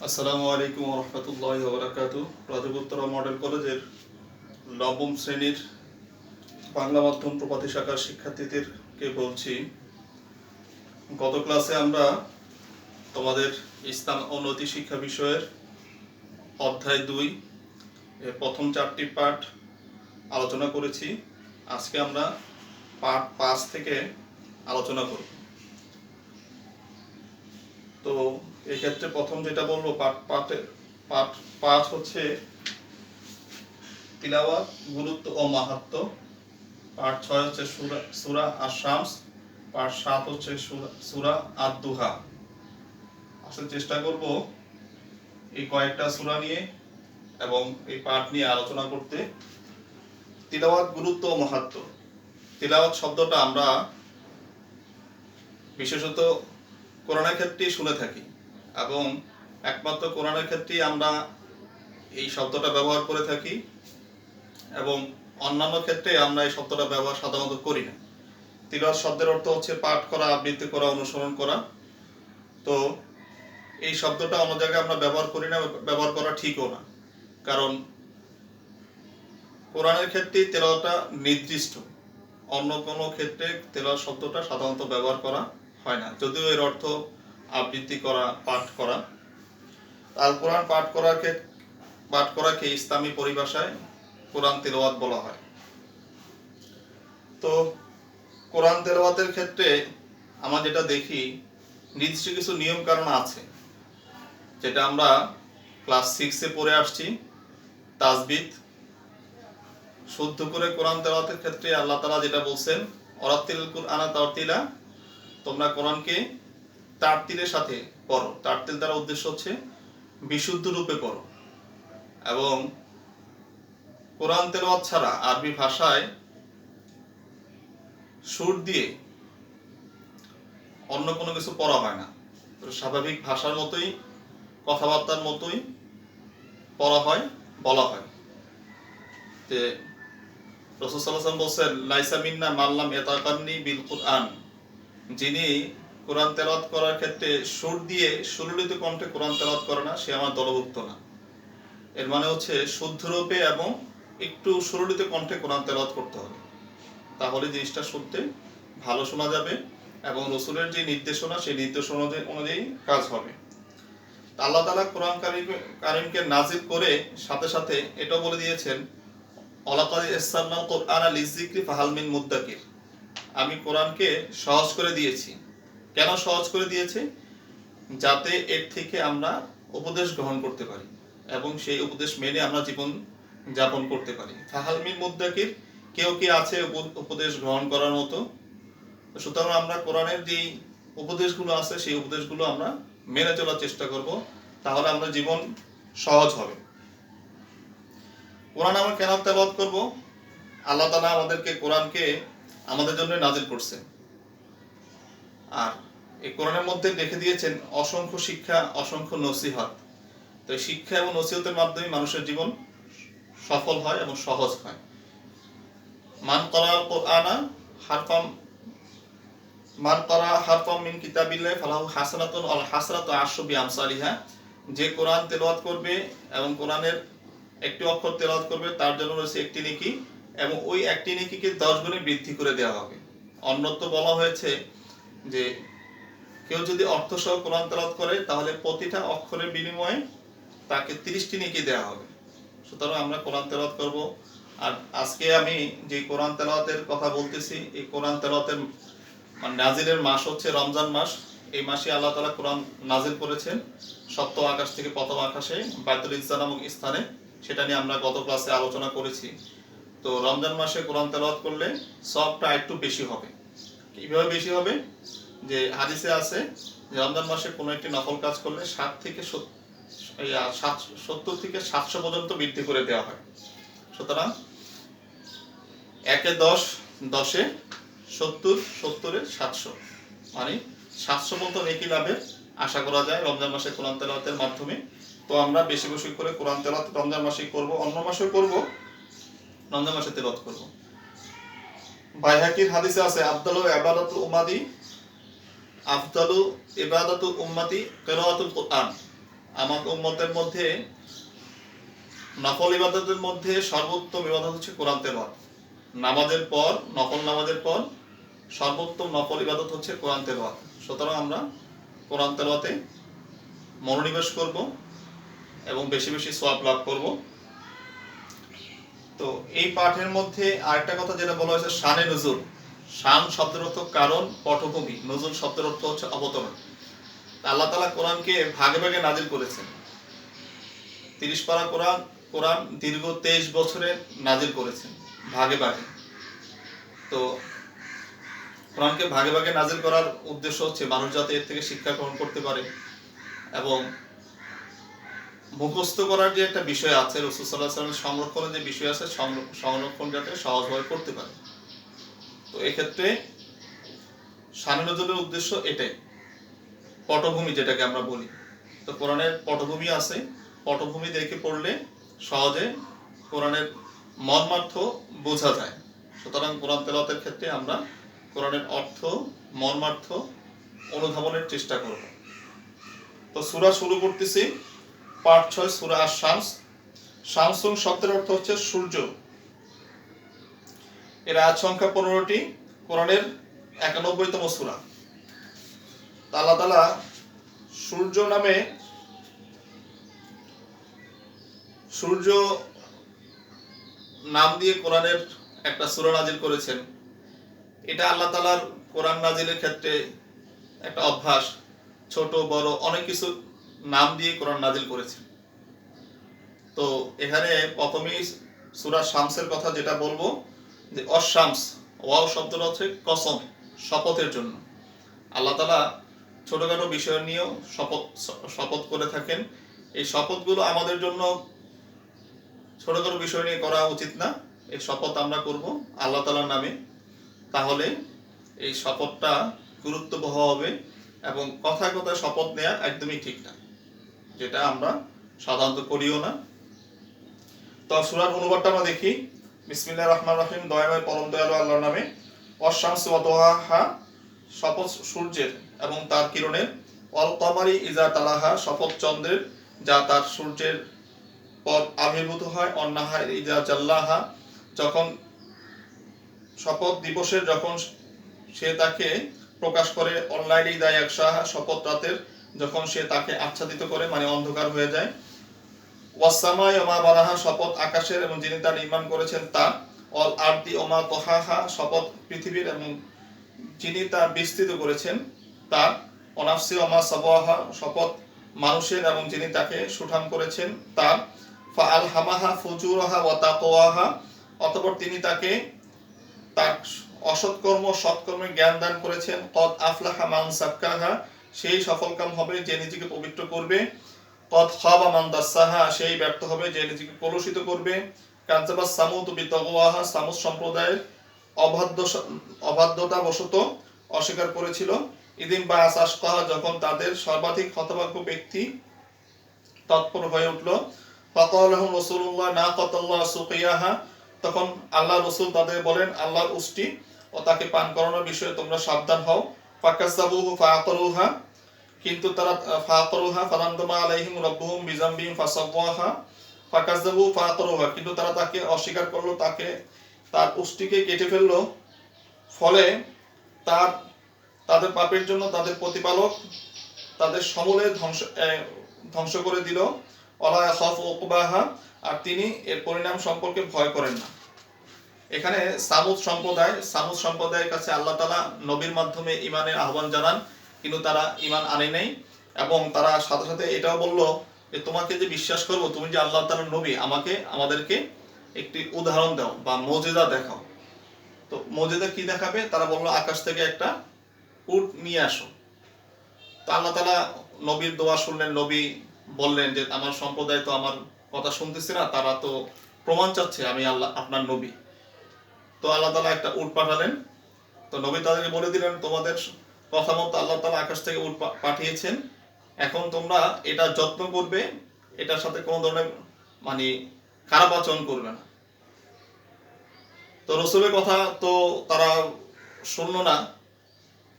আসসালামু আলাইকুম ওয়া রাহমাতুল্লাহি ওয়া বারাকাতুহু। রাজপুত্র মডেল কলেজের নবম শ্রেণীর বাংলা মাধ্যম প্রপাতি শাখার শিক্ষার্থীদেরকে বলছি, গত ক্লাসে আমরা তোমাদের ইসলাম ও নৈতিক শিক্ষা বিষয়ের অধ্যায় 2 এর প্রথম 4টি পাঠ আলোচনা করেছি। আজকে আমরা পাঠ 5 থেকে আলোচনা করব। তো এই ক্ষেত্রে প্রথম যেটা বলবো, পাঠ 5 হচ্ছে তিলাওয়াত, গুরুত্ব ও মাহাত্ম্য। পাঠ 6 হচ্ছে সূরা আশ-শামস। পাঠ 7 হচ্ছে সূরা আদ-দুহা। আসলে চেষ্টা করব এই কয়েকটা সূরা নিয়ে এবং এই পাঠ নিয়ে আলোচনা করতে। তিলাওয়াত, গুরুত্ব ও মাহাত্ম্য। তিলাওয়াত শব্দটা আমরা বিশেষত কোরআনের ক্ষেত্রেই শুনে থাকি এবং একমাত্র কোরআনের ক্ষেত্রেই আমরা এই শব্দটা ব্যবহার করে থাকি এবং অন্যান্য ক্ষেত্রে আমরা এই শব্দটা ব্যবহার সাধারণত করি না। তিলাওয়াত শব্দের অর্থ হচ্ছে পাঠ করা, আবৃত্তি করা, অনুসরণ করা। তো এই শব্দটা অন্য জায়গায় আমরা ব্যবহার করি না, ব্যবহার করা ঠিকও না, কারণ কোরআনের ক্ষেত্রে তিলাওয়াতটা নির্দিষ্ট। অন্য কোনো ক্ষেত্রে তিলাওয়াত শব্দটা সাধারণত ব্যবহার করা হয় না, যদিও এর অর্থ আবৃত্তি করা, পাঠ করা। আর কোরআন পাঠ করাকে ইসলামী পরিভাষায় কোরআন তিলাওয়াত বলা হয়। তো কোরআন তেলাওয়াতের ক্ষেত্রে আমরা যেটা দেখি, নির্দিষ্ট কিছু নিয়ম কারণ আছে, যেটা আমরা ক্লাস 6-এ পড়ে আসছি। তাজবিদ, শুদ্ধ করে কোরআন তেলাওয়াতের ক্ষেত্রে আল্লাহ তাআলা যেটা বলছেন, ওয়ারাত্তিল কুরআনা তারতিলা, তোমরা কোরআনকে তারতিলের সাথে পড়ো। তারতিল দ্বারা উদ্দেশ্য হচ্ছে বিশুদ্ধ রূপে পড়ো। এবং কোরআন তেলাওয়াত ছাড়া আরবি ভাষায় সুর দিয়ে অন্য কোনো কিছু পড়া হয় না। স্বাভাবিক ভাষার মতোই, কথাবার্তার মতোই পড়া হয়, বলা হয়। যে রাসূল সাল্লাল্লাহু আলাইহি ওয়াসাল্লাম বলেন, লাইসা মিন্না মান লাম ইয়াতাকান্নি বিল কুরআন, যিনি কোরআন তেলাওয়াত করার ক্ষেত্রে সুর দিয়ে সুললিত কণ্ঠে কোরআন তেলাওয়াত করে না, সে আমার দলভুক্ত না। এর মানে হচ্ছে শুদ্ধ রূপে এবং একটু সুললিত কণ্ঠে কোরআন তেলাওয়াত করতে হবে, তাহলে জিনিসটা শুনতে ভালো শোনা যাবে এবং রাসূলের যে নির্দেশনা, সেই নির্দেশনা অনুযায়ী কাজ হবে। আল্লাহ তাআলা কোরআন কারীমকে নাজিল করে সাথে সাথে এটাও বলে দিয়েছেন, ওয়ালাকাদ ইয়াসসারনাল কুরআনা লিযিকরি ফাহাল মিন মুদ্দাকির, আমি কোরআনকে সহজ করে দিয়েছি। কেন সহজ করে দিয়েছি? যাতে এর থেকে আমরা উপদেশ গ্রহণ করতে পারি এবং সেই উপদেশ মেনে আমরা জীবন যাপন করতে পারি। ফাহাল মিন মুদ্দাকির, কেউ কি আছে উপদেশ গ্রহণ করার মতো? সুতরাং আমরা কোরআনের যে উপদেশগুলো আছে, সেই উপদেশগুলো আমরা মেনে চলার চেষ্টা করব, তাহলে আমরা জীবন সহজ হবে। কোরআন আমরা কেন তেলাওয়াত করব? আল্লাহ তাআলা আমাদেরকে কোরআনকে আমাদের জন্য নাজিল করছেন, আর এই কোরআনের মধ্যে রেখে দিয়েছেন অসংখ্য শিক্ষা, অসংখ্য নসিহত। তো এই শিক্ষা এবং নসিহতের মাধ্যমে মানুষের জীবন সফল হয় এবং সহজ হয়। মান ক্বারাআল কুরআনা হারফাম মিন কিতাবিল্লাহি ফালাহু হাসানাতুন আল হাসানাতু আশরু বিআমসালিহা, যে কোরআন তেলাওয়াত করবে এবং কোরআনের একটি অক্ষর তেলাওয়াত করবে, তার জন্য রয়েছে একটি নেকি এবং ওই একটি নেকিকে 10 গুণে বৃদ্ধি করে দেওয়া হবে। অন্যত্র বলা হয়েছে যে কেউ যদি অর্থসহ কোরআন তেলাওয়াত করে, তাহলে প্রতিটা অক্ষরের বিনিময়ে তাকে 30টি নেকি দেওয়া হবে। সুতরাং আমরা কোরআন তেলাওয়াত করব। আর আজকে আমি যে কোরআন তেলাওয়াতের কথা বলতেছি, এই কোরআন তেলাওয়াতের নাজিলের মাস হচ্ছে রমজান মাস। এই মাসে আল্লাহ তাআলা কোরআন নাজিল করেছেন সপ্তম আকাশ থেকে প্রথম আকাশে, বাইতুল ইজ্জা নামক স্থানে। সেটা নিয়ে আমরা গত ক্লাসে আলোচনা করেছি। তো রমজান মাসে কোরআন তেলাওয়াত করলে সওয়াবটা একটু বেশি হবে। কিভাবে বেশি হবে? যে হাদিসে আছে যে রমজান মাসে কোনো একটি নফল কাজ করলে 70 থেকে 700 পর্যন্ত বৃদ্ধি করে দেওয়া হয়। সুতরাং 1-এ 10, 10-এ 70, 70-এ 700, মানে 700 পর্যন্ত নেকি লাভের আশা করা যায় রমজান মাসে কোরআন তেলাওয়াতের মাধ্যমে। তো আমরা বেশি বেশি করে কোরআন তেলাওয়াত রমজান মাসেই করব, অন্য মাসেও করব, রমজান মাসে তেলাওয়াত করব। বাইহাকির হাদিসে আছে, আফদালু ইবাদাতুল উম্মতি কিরাআতুল কুরআন, আমার উম্মতের মধ্যে নফল ইবাদতের মধ্যে সর্বোত্তম ইবাদত হচ্ছে কোরআন তেলাওয়াত। নামাজের পর, নফল নামাজের পর সর্বোত্তম নফল ইবাদত হচ্ছে কোরআন তেলাওয়াত। সুতরাং আমরা কোরআন তেলাওয়াতে মনোনিবেশ করব এবং বেশি বেশি সওয়াব লাভ করব। তো এই পাঠের মধ্যে আরেকটা কথা যেটা বলা হয়েছে শানে নুজুল। শান শব্দের অর্থ কারণ, পটভূমি। নজুল শব্দের অর্থ হচ্ছে অবতরণ। আল্লাহ তাআলা কোরআনকে ভাগে ভাগে নাজিল করেছেন। 30 পারা কোরআন দীর্ঘ 23 বছরে নাজিল করেছেন ভাগে ভাগে। তো কোরআনকে ভাগে ভাগে নাজিল করার উদ্দেশ্য হচ্ছে মানুষ যাতে এর থেকে শিক্ষা গ্রহণ করতে পারে এবং মুখস্থ করার যে একটা বিষয় আছে, রাসূল সাল্লাল্লাহু আলাইহি ওয়াসাল্লামের সংরক্ষণের যে বিষয় আছে, সংরক্ষণ যাতে সহজভাবে করতে পারে। তো এক্ষেত্রে শানে নুজুলের উদ্দেশ্য এটাই, পটভূমি যেটাকে আমরা বলি। তো কোরআনের পটভূমি আছে, পটভূমি দেখে পড়লে সহজে কোরআনের মর্মার্থ বোঝা যায়। সুতরাং কোরআন তেলাওয়াতের ক্ষেত্রে আমরা কোরআনের অর্থ, মর্মার্থ অনুধাবনের চেষ্টা করব। তো সূরা শুরু করতেছি, পার্ট 6, সূরা আশ-শামস। শামসুন শব্দের অর্থ হচ্ছে সূর্য। এর আয়াত সংখ্যা 15টি, কোরআনের 91তম সূরা। আল্লাহ তাআলা সূর্য নাম দিয়ে কোরআনের একটা সূরা নাজিল করেছেন। এটা আল্লাহ তাআলার কোরআন নাজিলের ক্ষেত্রে একটা অভ্যাস, ছোট বড় অনেক কিছু নাম দিয়ে কোরআন নাজিল করেছেন। তো এখানে প্রথমেই সূরা শামসের কথা যেটা বলবো, যে অশ-শামস, ওয়াও শব্দটা হচ্ছে কসম, শপথের জন্য। আল্লাহ তাআলা ছোটখাটো বিষয় নিয়েও শপথ করে থাকেন। এই শপথগুলো আমাদের জন্য ছোটখাটো বিষয় নিয়ে করা উচিত না। এই শপথ আমরা করব আল্লাহ তাআলার নামে, তাহলে এই শপথটা গুরুত্ববহ হবে এবং কথায় কথায় শপথ নেওয়া একদমই ঠিক না, যেটা আমরা সাধারণত করিও না। তো সূরার অনুবাদটা আমরা দেখি। বিসমিল্লাহির রহমানির রহিম। দয়াময় পরম দয়ালু আল্লাহর নামে। ওয়াশ-শামসি ওয়া দুহাহা, শপথ সূর্যের এবং তার কিরণের। ওয়াল কমারি ইযা তালাহা, শপথ চন্দ্রের যা তার সূর্যের পর আবির্ভূত হয়। অন্নাহার ইযা জাল্লাহা, যখন শপথ দিবসের যখন সে তাকে প্রকাশ করে। অনলাইলি ইযা ইয়াগশাহা, শপথ রাতের যখন সে তাকে আচ্ছাদিত করে, মানে অন্ধকার হয়ে যায়। ওয়াস-সামাই ওয়া মা বানাহা, শপথ আকাশের এবং যিনি তা নির্মাণ করেছেন তার। অল আরদি ওয়া মা তাহাহা, শপথ পৃথিবীর এবং যিনি তা বিস্তৃত করেছেন তার। অনাফসি ওয়া মা সাওয়াহা, শপথ মানুষের এবং যিনি তাকে সুঠাম করেছেন তার। ফাআলহামাহা ফুজুরাহা ওয়া তাকওয়াহা, অতঃপর তিনি তাকে তার অসৎকর্ম সৎকর্মের জ্ঞান দান করেছেন। কদ আফলাহা মান যাক্কাহা, সেই সফলকাম হবে যে নিজেকে পবিত্র করবে। কদ খাবা মান দাসসাহা, সেই ব্যর্থ হবে যে নিজেকে কলুষিত করবে। কাযযাবাস সামুদ বিতাগওয়াহা, সামুদ সম্প্রদায়ের অবাধ্যতা বশত অস্বীকার করেছিল। ইদিন বাআস আশকাহা, যখন তাদের সর্বাধিক হতভাগ্য ব্যক্তি তৎপর হয়ে উঠল। ফাকালাহুম রাসূলুল্লাহ নাকাতাল্লাহ সুকিয়াহা, তখন আল্লাহ রাসূল তাদের বলেন আল্লাহর উষ্টি ও তাকে পান করানোর বিষয়ে তোমরা সাবধান হও। ফাকাযাবুহু ফাআকরুহা, কিন্তু তারা ফাআকরুহা ফাদামদামা আলাইহিম রাব্বুহুম বিযামবিহিম ফাসাওয়াহা। ফাকাযাবু ফাআকরুহা, কিন্তু তারা তাকে অস্বীকার করলো, তার উষ্টিকে কেটে ফেললো। ফলে তাদের পাপের জন্য তাদের প্রতিপালক তাদের সমূলে ধ্বংস করে দিল। ওয়ালা ইয়াখাফু উকবাহা, আর তিনি এর পরিণাম সম্পর্কে ভয় করেন না। এখানে সামুদ সম্প্রদায়ের কাছে আল্লাহ তাআলা নবীর মাধ্যমে ঈমানের আহ্বান জানান, কিন্তু তারা ঈমান আনে নাই এবং তারা সাথে সাথে এটাও বলল যে তোমাকে যে বিশ্বাস করব, তুমি যে আল্লাহ তাআলার নবী, আমাদেরকে একটি উদাহরণ দাও বা মুজিজা দেখাও। তো মুজিজা কি দেখাবে? তারা বলল আকাশ থেকে একটা উট নিয়ে আসো। তো আল্লাহ তাআলা নবীর দোয়া শুনলেন। নবী বললেন যে আমার সম্প্রদায় তো আমার কথা শুনতেছে না, তারা তো প্রমাণ চাচ্ছে আমি আল্লাহ আপনার নবী। তো আল্লাহ তাআলা একটা উট পাঠালেন। তো নবী তাদেরকে বলে দিলেন তোমাদের কথা মতো আল্লাহ তাআলা আকাশ থেকে উট পাঠিয়েছেন, এখন তোমরা এটা যত্ন করবে, এটার সাথে কোনো ধরনের মানে খারাপ আচরণ করবে না। তো রাসূলের কথা তো তারা শুনলো না।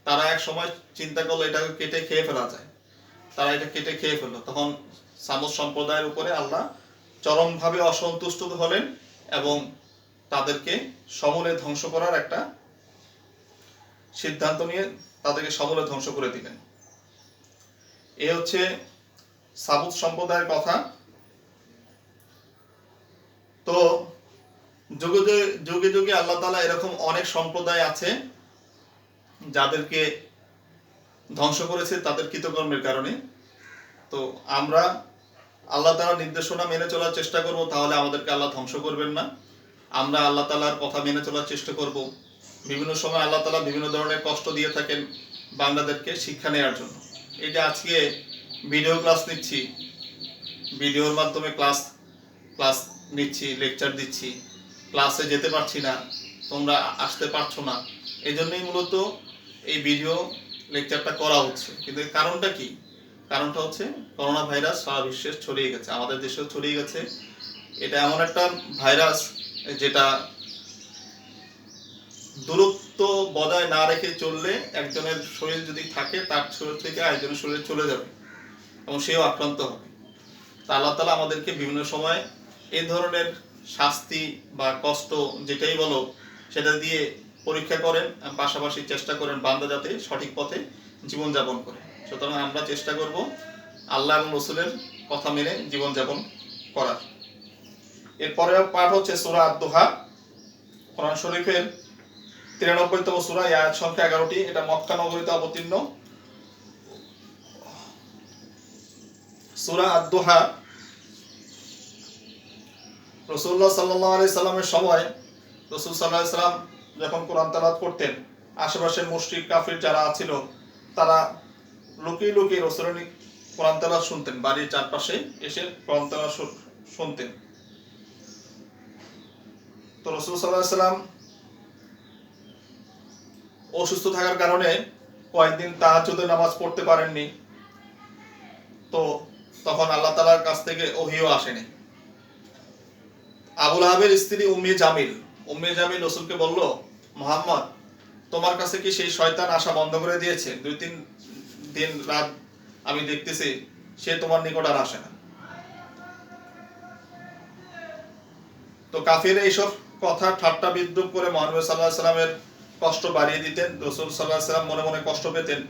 তারা এক সময় চিন্তা করলো এটাকে কেটে খেয়ে ফেলা যায়। তারা এটা কেটে খেয়ে ফেললো। তখন সামুদ সম্প্রদায়ের উপরে আল্লাহ চরমভাবে অসন্তুষ্ট হলেন এবং তাদেরকে সমূলে ধ্বংস করার একটা সিদ্ধান্ত নিয়ে তাদেরকে সমূলে ধ্বংস করে দিলেন। এ হচ্ছে সামুদ সম্প্রদায়ের কথা। তো যুগে যুগে যুগে আল্লাহ তাআলা এরকম অনেক সম্প্রদায় আছে যাদেরকে ধ্বংস করেছে তাদের কৃতকর্মের কারণে। তো আমরা আল্লাহ তাআলার নির্দেশনা মেনে চলার চেষ্টা করব, তাহলে আমাদেরকে আল্লাহ ধ্বংস করবেন না। আমরা আল্লাহ তাআলার কথা মেনে চলার চেষ্টা করব। বিভিন্ন সময় আল্লাহ তাআলা বিভিন্ন ধরনের কষ্ট দিয়ে থাকেন বান্দাদেরকে শিক্ষা নেওয়ার জন্য। এই যে আজকে ভিডিও ক্লাস নিচ্ছি, ভিডিওর মাধ্যমে ক্লাস নিচ্ছি, লেকচার দিচ্ছি, ক্লাসে যেতে পারছি না, তোমরা আসতে পারছো না, এই জন্যই মূলত এই ভিডিও লেকচারটা করা হচ্ছে। কিন্তু কারণটা কি? কারণটা হচ্ছে করোনা ভাইরাস সারা বিশ্বে ছড়িয়ে গেছে, আমাদের দেশেও ছড়িয়ে গেছে। এটা এমন একটা ভাইরাস যেটা দূরত্ব বজায় না রেখে চললে একজনের শরীর যদি থাকে তার শরীর থেকে আরেকজনের শরীরে চলে যাবে এবং সেও আক্রান্ত হবে। তা আল্লাহ তাআলা আমাদেরকে বিভিন্ন সময় এই ধরনের শাস্তি বা কষ্ট যেটাই বলো সেটা দিয়ে পরীক্ষা করেন, পাশাপাশি চেষ্টা করেন বান্দা যাতে সঠিক পথে জীবনযাপন করে। সুতরাং আমরা চেষ্টা করব আল্লাহ এবং রসুলের কথা মেনে জীবনযাপন করার। এরপরে পাঠ হচ্ছে সূরা আদ-দুহা, কোরআন শরীফের 93তম সূরা, আয়াত সংখ্যা 11টি। এটা মক্কা নগরীতে অবতীর্ণ। সূরা আদ-দুহা রাসূলুল্লাহ সাল্লাল্লাহু আলাইহি সাল্লামের সময় রাসূল সাল্লাল্লাহু আলাইহি সাল্লাম যখন কোরআন তেলাওয়াত করতেন, আশেপাশের মুশরিক কাফির যারা ছিল তারা লুকিয়ে লুকিয়ে রাসূলের কোরআন তেলাওয়াত শুনতেন, বাড়ির চারপাশে এসে কোরআন তেলাওয়াত শুনতেন। তো রাসূল সাল্লাল্লাহু আলাইহি সাল্লাম অসুস্থ থাকার কারণে কয়েকদিন তাহাজ্জুদের নামাজ পড়তে পারেননি। তো তখন আল্লাহ তাআলার কাছ থেকে ওহীও আসেনি। আবু লাহাবের স্ত্রী উম্মে জামিল রাসূলকে বলল, মুহাম্মদ, তোমার কাছে কি সেই শয়তান আসা বন্ধ করে দিয়েছে? 2-3 দিন রাত আমি দেখতেছি সে তোমার নিকট আর আসে না। তো কাফিররা এইসব কথা ঠাট্টা বিদ্রূপ করে মুহাম্মদ সাল্লাল্লাহু আলাইহি সাল্লামের কষ্ট বাড়িয়ে দিতেন। রাসূল সাল্লাল্লাহু আলাইহি সাল্লাম মনে মনে কষ্ট পেতেন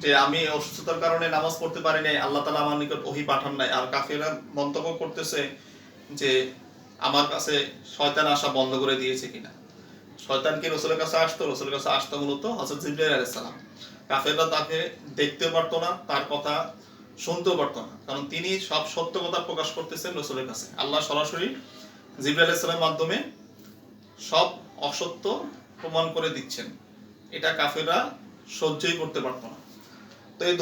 যে আমি অসুস্থতার কারণে নামাজ পড়তে পারি নাই, আল্লাহ তাআলা আমার নিকট ওহী পাঠান নাই। আর কাফিররা মন্তব্য করতেছে যে আমার কাছে শয়তান আসা বন্ধ করে দিয়েছে কিনা। শয়তান কি রাসূলের কাছে আসতো? রাসূলের কাছে আসতো মূলত হযরত জিবরাইল আলাইহিস সালাম। কাফিররা তাকে দেখতেও পারতো না, তার কথা শুনতেও পারতো না, কারণ তিনি সব সত্য কথা প্রকাশ করতেছেন রাসূলের কাছে। আল্লাহ সরাসরি জিবরাইল আলাইহিস সালামের মাধ্যমে সব অসত্য প্রমাণ করে দিচ্ছেন। এটা কাফিররা সহ্যই করতে পারতো না। তো এই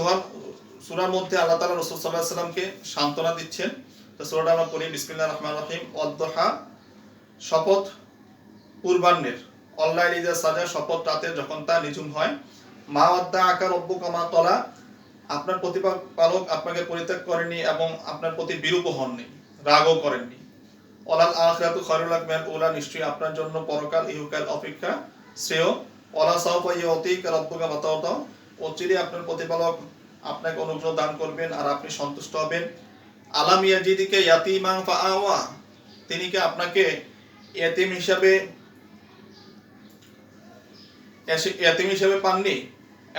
সূরার মধ্যে আল্লাহ তাআলা রাসূল সাল্লাল্লাহু আলাইহি সাল্লামকে সান্ত্বনা দিচ্ছেন। তো সূরাটা আমরা পড়ি, বিসমিল্লাহির রহমানির রহিম। ওয়াদ-দুহা, শপথ পূর্বাহ্নের, অল-লাইলি ইযা সাজা, শপথ রাতে যখন তা নিঝুম হয়। মা ওয়াদ্দাআকা রাব্বুকা মা ক্বালা, আপনার প্রতিপালক আপনাকে পরিত্যাগ করেননি এবং আপনার প্রতি বিরূপ হননি, রাগও করেননি। ওয়ালাল আখিরাতু খায়রুল লাকা মিনাল উলা, নিশ্চয়ই আপনার জন্য পরকাল ইহকাল অপেক্ষা শ্রেয়। ওয়ালা সাওফা ইউতিকা রাব্বুকা ফাতারদা, অচিরে আপনার প্রতিপালক আপনাকে অনুগ্রহ দান করবেন আর আপনি সন্তুষ্ট হবেন। আলাম ইয়াজিদিকা ইয়াতীমান ফাআওয়া, তিনি কি আপনাকে ইয়াতীম হিসাবে পাননি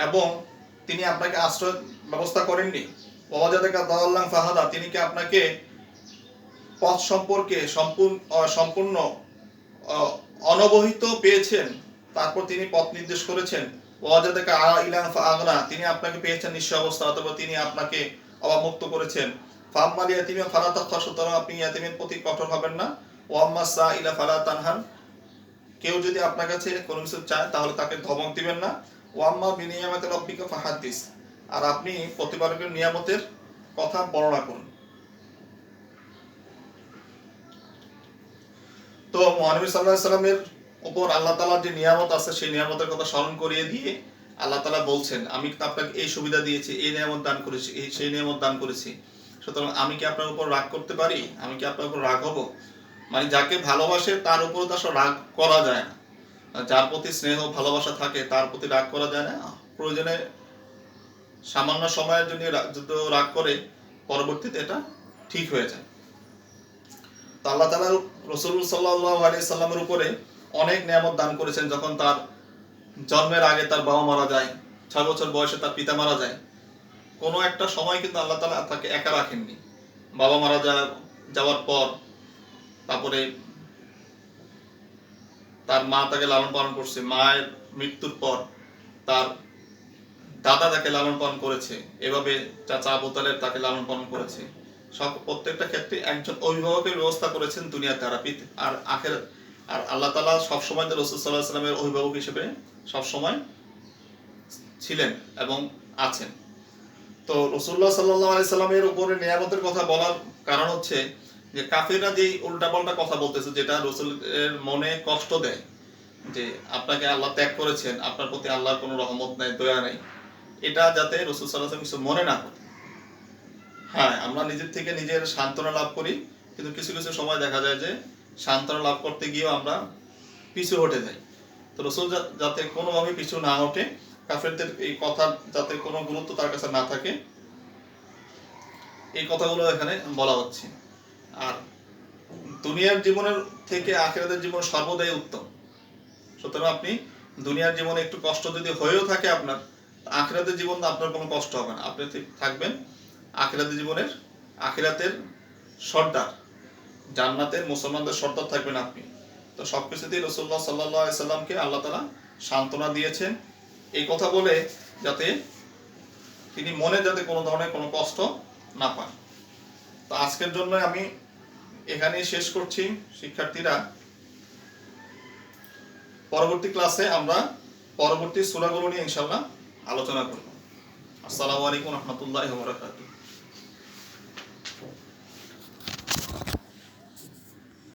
এবং তিনি আপনাকে আশ্রয় ব্যবস্থা করেননি। ওয়াজাদাকা দাল্লান ফাহাদা, তিনি কি আপনাকে পথ সম্পর্কে সম্পূর্ণ অনবহিত পেয়েছেন, তারপর তিনি পথ নির্দেশ করেছেন। ওয়াজাদাকা আইলান ফাআগনা, তিনি আপনাকে পেয়েছেন নিঃস্ব অবস্থা, অথবা তিনি আপনাকে অবমুক্ত করেছেন। ফাম্মাল ইয়াতীমা ফালা তাকফা, সুতরাং আপনি ইয়াতীমের প্রতি কঠোর হবেন না। ওয়াম্মা সাইলা ফালা তানহান, কেউ যদি আপনার কাছে কোনো কিছু চায় তাহলে তাকে ধমক দিবেন না। ওয়াম্মা বিনিয়ামাতি রাব্বিকা ফাহাদ্দিস, আর আপনি প্রতিপালকের নিয়ামতের কথা বর্ণনা করুন। তো মুহাম্মদ সাল্লাল্লাহু আলাইহি সাল্লামের উপর আল্লাহ তাআলার যে নিয়ামত আছে সেই নিয়ামতের কথা স্মরণ করিয়ে দিয়ে আল্লাহ তাআলা বলছেন, আমি আপনাকে এই সুবিধা দিয়েছি, এই নিয়ামত দান করেছি, সেই নিয়ামত দান করেছি, সুতরাং আমি কি আপনার উপর রাগ করতে পারি? আমি কি আপনার উপর রাগ হব? মানে যাকে ভালোবাসে তার উপর তো আসলে রাগ করা যায় না। যার প্রতি স্নেহ ভালোবাসা থাকে তার প্রতি রাগ করা যায় না। প্রয়োজনে সামান্য সময়ের জন্য রাগ করে পরবর্তীতে এটা ঠিক হয়ে যায়। তো আল্লাহ তাআলা রাসূল সাল্লাল্লাহু আলাইহি সাল্লামের উপরে অনেক নিয়ামত দান করেছেন। যখন তার জন্মের আগে তার বাবা মারা যায়, 6 বছর বয়সে তার পিতা মারা যায়, কোনো একটা সময় কিন্তু আল্লাহ তাআলা তাকে একা রাখেননি। বাবা মারা যাওয়ার পর, তারপরে তার মা তাকে লালন পালন করছে, মায়ের মৃত্যুর পর তার দাদা তাকে লালন পালন করেছে, এভাবে চাচা আবু তালেব তাকে লালন পালন করেছে। প্রত্যেকটা ক্ষেত্রে একজন অভিভাবকের ব্যবস্থা করেছেন দুনিয়াতে আর আখিরাত। আর আল্লাহ তাআলা সবসময় রাসূল সাল্লাল্লাহু আলাইহি ওয়াসাল্লামের অভিভাবক হিসেবে সবসময় ছিলেন এবং আছেন। তো রাসূলুল্লাহ সাল্লাল্লাহু আলাইহি সাল্লামের উপরে নিয়ামতের কথা বলার কারণ হচ্ছে যে কাফিররা যেই উল্টাপাল্টা কথা বলতেছে, যেটা রাসূলের মনে কষ্ট দেয়, যে আপনাকে আল্লাহ ত্যাগ করেছেন, আপনার প্রতি আল্লাহর কোনো রহমত নাই, দয়া নাই, এটা যাতে রাসূল সাল্লাল্লাহু আলাইহি ওয়াসাল্লাম কিছু মনে না করে। হ্যাঁ, আমরা নিজের থেকে নিজের সান্ত্বনা লাভ করি, কিন্তু কিছু কিছু সময় দেখা যায় যে সান্ত্বনা লাভ করতে গিয়েও আমরা পিছু হটে যাই। তো রাসূল যাতে কোনোভাবে পিছু না হটে, কাফেরদের এই কথা যাতে কোনো গুরুত্ব তার কাছে না থাকে, এই কথাগুলো এখানে বলা হচ্ছে। আর দুনিয়ার জীবনের থেকে আখিরাতের জীবন সর্বদাই উত্তম। সুতরাং আপনি দুনিয়ার জীবনে একটু কষ্ট যদি হয়েও থাকে আপনার, আখিরাতের জীবন আপনার কোনো কষ্ট হবে না। আপনি থাকবেন আখিরাতের সর্দার, জান্নাতের মুসলমানদের সর্দার থাকবেন আপনি। তো সবকিছুতেই রাসূলুল্লাহ সাল্লাল্লাহু আলাইহি সাল্লামকে আল্লাহ তাআলা সান্ত্বনা দিয়েছেন, এই কথা বলে যাতে তিনি মনে যাতে কোনো ধরনের কোনো কষ্ট না পান। তো আজকের জন্য আমি এখানেই শেষ করছি। শিক্ষার্থীরা, পরবর্তী ক্লাসে আমরা পরবর্তী সূরাগুলো নিয়ে ইনশাআল্লাহ আলোচনা করব। আসসালামু আলাইকুম ওয়া রাহমাতুল্লাহি ওয়া বারাকাতুহু।